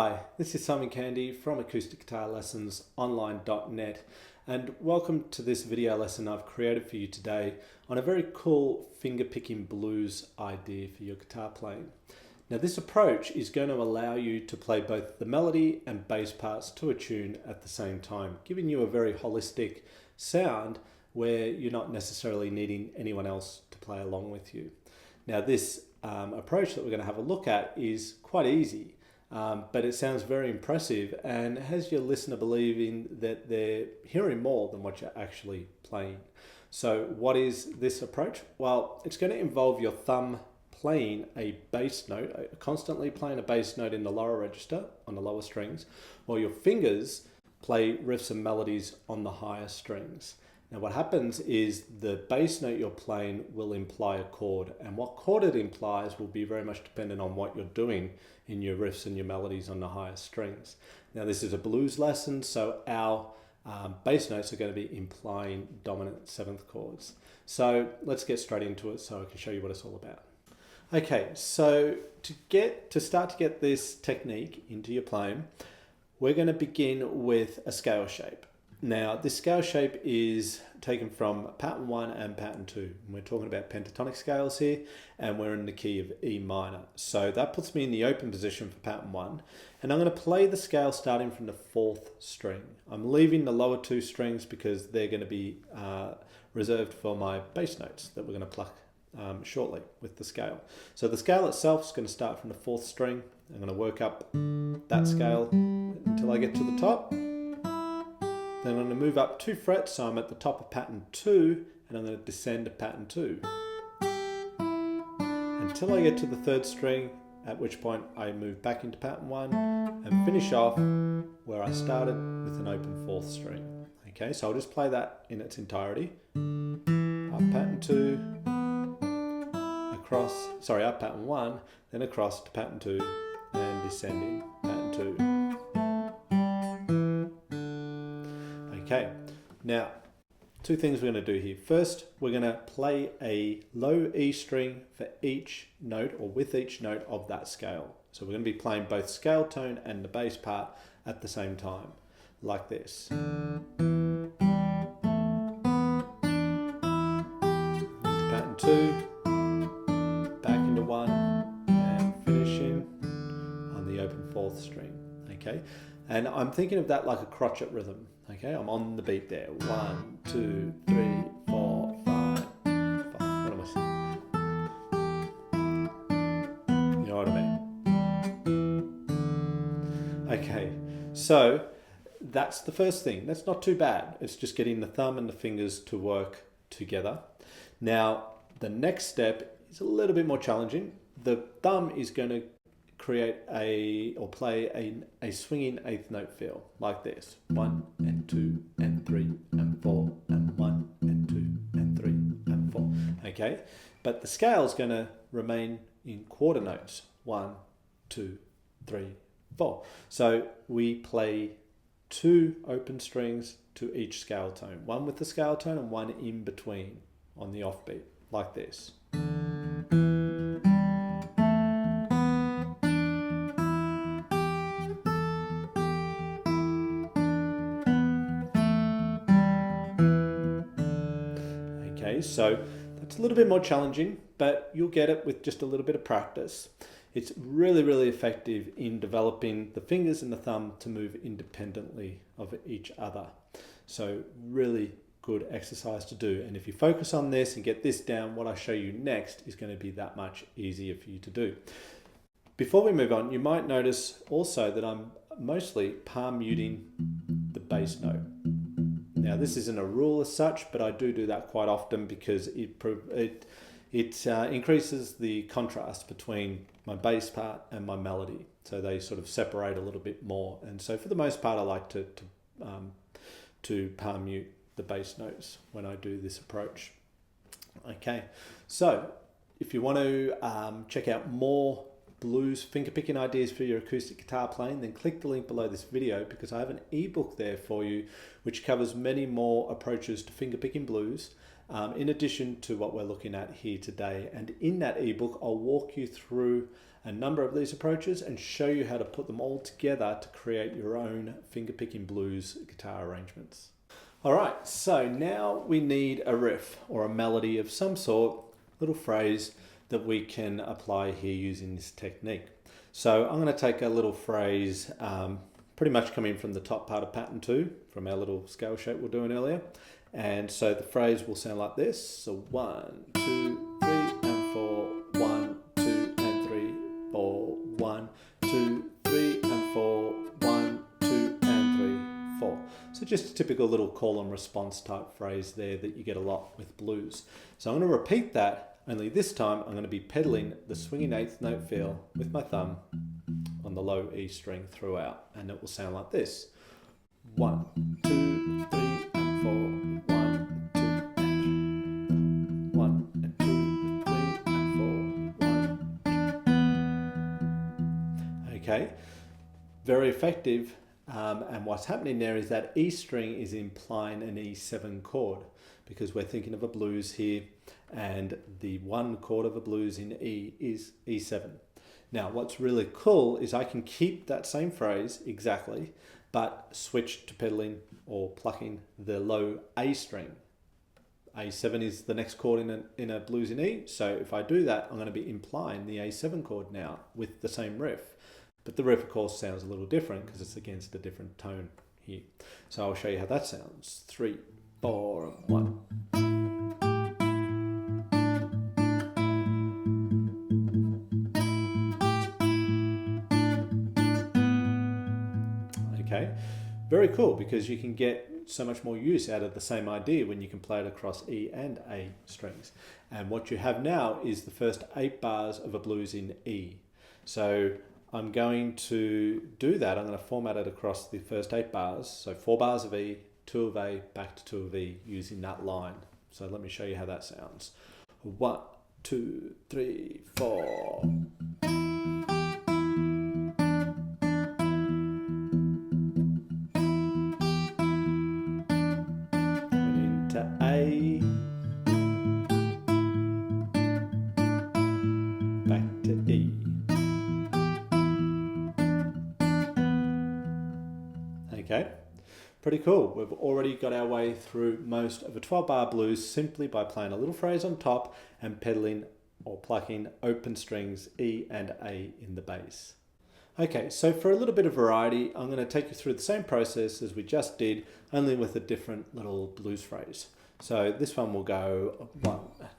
Hi, this is Simon Candy from Acoustic Guitar Lessons Online.net, and welcome to this video lesson I've created for you today on a very cool fingerpicking blues idea for your guitar playing. Now this approach is going to allow you to play both the melody and bass parts to a tune at the same time, giving you a very holistic sound where you're not necessarily needing anyone else to play along with you. Now this approach that we're going to have a look at is quite easy. But it sounds very impressive and has your listener believing that they're hearing more than what you're actually playing. So what is this approach? Well, it's going to involve your thumb playing a bass note, constantly playing a bass note in the lower register on the lower strings, while your fingers play riffs and melodies on the higher strings. Now what happens is the bass note you're playing will imply a chord, and what chord it implies will be very much dependent on what you're doing in your riffs and your melodies on the higher strings. Now this is a blues lesson, so our bass notes are going to be implying dominant seventh chords. So let's get straight into it so I can show you what it's all about. Okay, so to start to get this technique into your playing, we're going to begin with a scale shape. Now this scale shape is taken from pattern 1 and pattern 2. And we're talking about pentatonic scales here, and we're in the key of E minor. So that puts me in the open position for pattern 1, and I'm going to play the scale starting from the 4th string. I'm leaving the lower 2 strings because they're going to be reserved for my bass notes that we're going to pluck shortly with the scale. So the scale itself is going to start from the 4th string. I'm going to work up that scale until I get to the top. Then I'm going to move up 2 frets, so I'm at the top of pattern 2, and I'm going to descend to pattern 2 until I get to the 3rd string, at which point I move back into pattern 1 and finish off where I started with an open 4th string. Okay, so I'll just play that in its entirety. Up pattern 2, up pattern 1, then across to pattern 2 and descending pattern 2. Okay, now 2 things we're going to do here. First, we're going to play a low E string for each note, or with each note of that scale. So we're going to be playing both scale tone and the bass part at the same time, like this. Into pattern 2, back into 1, and finishing on the open 4th string. Okay, and I'm thinking of that like a crotchet rhythm. Okay, I'm on the beat there. 1, 2, 3, 4, 5, 5. What am I saying? You know what I mean? Okay, so that's the first thing. That's not too bad. It's just getting the thumb and the fingers to work together. Now, the next step is a little bit more challenging. The thumb is going to create play a swinging 8th note feel like this. 1 and 2 and 3 and 4 and 1 and 2 and 3 and 4. Okay, but the scale is going to remain in quarter notes. 1, 2, 3, 4. So we play 2 open strings to each scale tone. 1 with the scale tone and 1 in between on the offbeat, like this. So that's a little bit more challenging, but you'll get it with just a little bit of practice. It's really, really effective in developing the fingers and the thumb to move independently of each other. So really good exercise to do. And if you focus on this and get this down, what I show you next is going to be that much easier for you to do. Before we move on, you might notice also that I'm mostly palm muting the bass note. Now this isn't a rule as such, but I do that quite often because it increases the contrast between my bass part and my melody. So they sort of separate a little bit more. And so for the most part, I like to palm mute the bass notes when I do this approach. Okay, so if you want to check out more blues fingerpicking ideas for your acoustic guitar playing, then click the link below this video because I have an ebook there for you which covers many more approaches to fingerpicking blues in addition to what we're looking at here today. And in that ebook I'll walk you through a number of these approaches and show you how to put them all together to create your own fingerpicking blues guitar arrangements. All right, so now we need a riff or a melody of some sort, little phrase that we can apply here using this technique. So I'm going to take a little phrase pretty much coming from the top part of pattern 2 from our little scale shape we were doing earlier. And so the phrase will sound like this. So 1, 2, 3 and 4, 1, 2 and 3, 4, 1, 2, 3 and 4, 1, 2 and 3, 4. So just a typical little call and response type phrase there that you get a lot with blues. So I'm going to repeat that, only this time I'm going to be pedaling the swinging 8th note feel with my thumb on the low E string throughout, and it will sound like this. 1, 2, 3 and 4, 1, 2 and 3, 1 and 2, 3 and 4, 1, 2. Okay, very effective. And what's happening there is that E string is implying an E7 chord, because we're thinking of a blues here, and the 1 chord of a blues in E is E7. Now, what's really cool is I can keep that same phrase exactly, but switch to pedaling or plucking the low A string. A7 is the next chord in a blues in E, so if I do that, I'm going to be implying the A7 chord now with the same riff. But the riff, of course, sounds a little different because it's against a different tone here. So I'll show you how that sounds. 3, 4, 1. Okay, very cool, because you can get so much more use out of the same idea when you can play it across E and A strings. And what you have now is the first 8 bars of a blues in E. So I'm going to do that. I'm going to format it across the first 8 bars. So 4 bars of E, 2 of A, back to 2 of E using that line. So let me show you how that sounds. 1, 2, 3, 4. Into A, back to E. Okay, pretty cool. We've already got our way through most of a 12-bar blues simply by playing a little phrase on top and pedaling or plucking open strings E and A in the bass. Okay, so for a little bit of variety, I'm going to take you through the same process as we just did, only with a different little blues phrase. So this one will go 1, 1.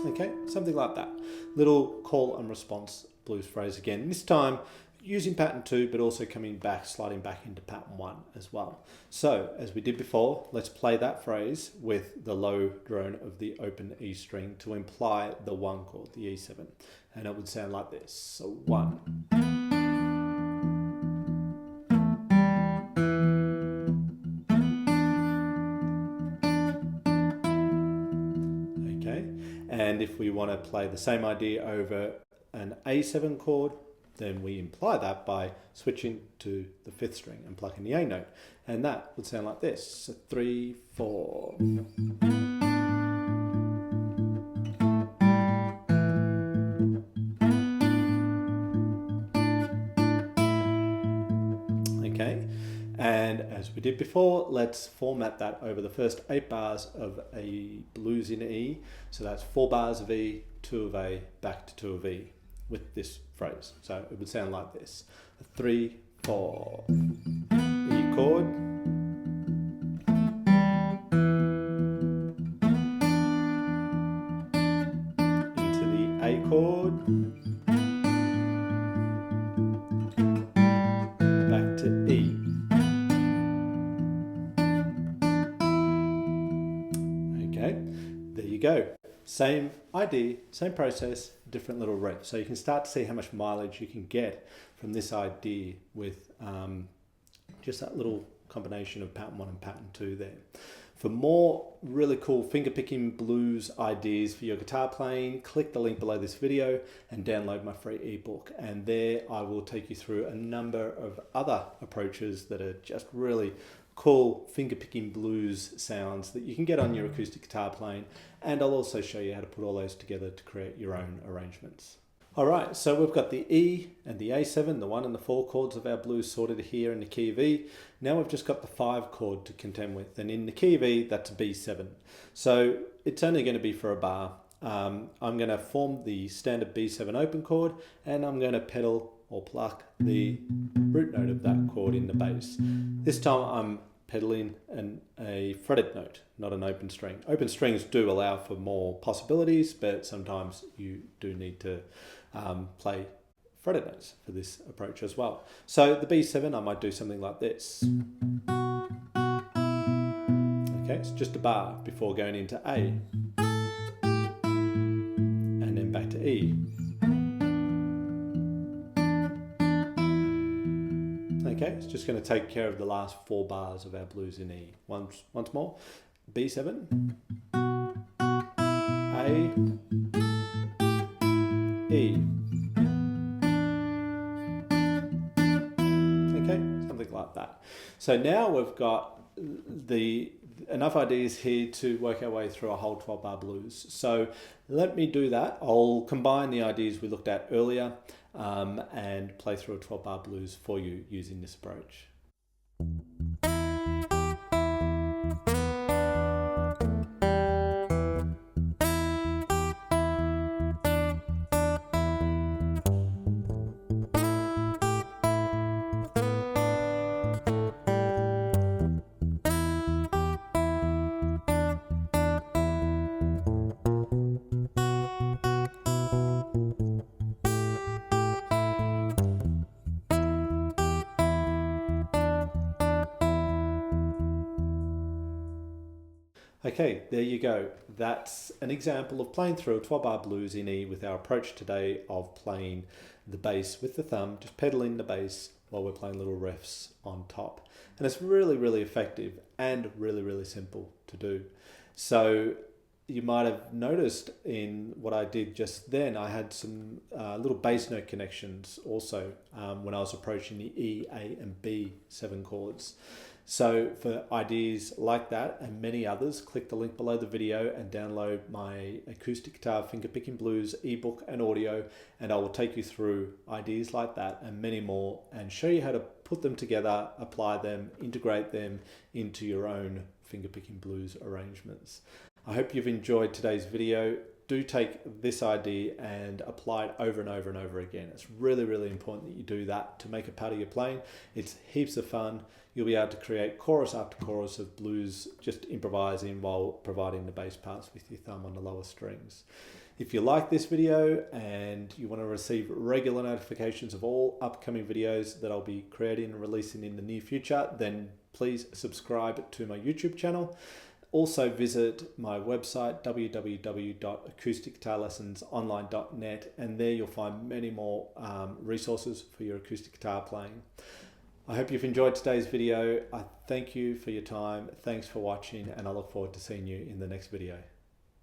Okay, something like that. Little call and response blues phrase again. This time using pattern 2, but also coming back, sliding back into pattern 1 as well. So as we did before, let's play that phrase with the low drone of the open E string to imply the 1 chord, the E7. And it would sound like this. So 1. And if we want to play the same idea over an A7 chord, then we imply that by switching to the 5th string and plucking the A note. And that would sound like this. So 3, 4. Okay, and as we did before, let's format that over the first 8 bars of a blues in E. So that's 4 bars of E, 2 of A, back to 2 of E with this phrase. So it would sound like this. 3, 4, E chord, into the A chord, back to E. Okay, there you go. Same idea, same process, different little riff. So you can start to see how much mileage you can get from this idea with just that little combination of pattern 1 and pattern 2 there. For more really cool finger-picking blues ideas for your guitar playing, click the link below this video and download my free ebook. And there I will take you through a number of other approaches that are just really cool fingerpicking blues sounds that you can get on your acoustic guitar playing, and I'll also show you how to put all those together to create your own arrangements. All right, so we've got the E and the A7, the 1 and the 4 chords of our blues sorted here in the key of E. Now we've just got the 5 chord to contend with, and in the key of E, that's a B7. So it's only going to be for a bar. I'm going to form the standard B7 open chord, and I'm going to pedal or pluck the root note of that chord in the bass. This time I'm pedaling a fretted note, not an open string. Open strings do allow for more possibilities, but sometimes you do need to play fretted notes for this approach as well. So the B7, I might do something like this. Okay, it's just a bar before going into A, and then back to E. Okay, it's just going to take care of the last 4 bars of our blues in E. Once more, B7, A, E. Okay, something like that. So now we've got enough ideas here to work our way through a whole 12-bar blues. So let me do that. I'll combine the ideas we looked at earlier and play through a 12-bar blues for you using this approach. Okay, there you go. That's an example of playing through a 12-bar blues in E with our approach today of playing the bass with the thumb, just pedaling the bass while we're playing little riffs on top. And it's really, really effective and really, really simple to do. So you might have noticed in what I did just then, I had some little bass note connections also when I was approaching the E, A, and B7 chords. So for ideas like that and many others, click the link below the video and download my Acoustic Guitar Fingerpicking Blues ebook and audio, and I will take you through ideas like that and many more and show you how to put them together, apply them, integrate them into your own fingerpicking blues arrangements. I hope you've enjoyed today's video. Do take this idea and apply it over and over and over again. It's really, really important that you do that to make it part of your playing. It's heaps of fun. You'll be able to create chorus after chorus of blues, just improvising while providing the bass parts with your thumb on the lower strings. If you like this video and you want to receive regular notifications of all upcoming videos that I'll be creating and releasing in the near future, then please subscribe to my YouTube channel. Also visit my website, www.acousticguitarlessonsonline.net, and there you'll find many more resources for your acoustic guitar playing. I hope you've enjoyed today's video. I thank you for your time. Thanks for watching, and I look forward to seeing you in the next video.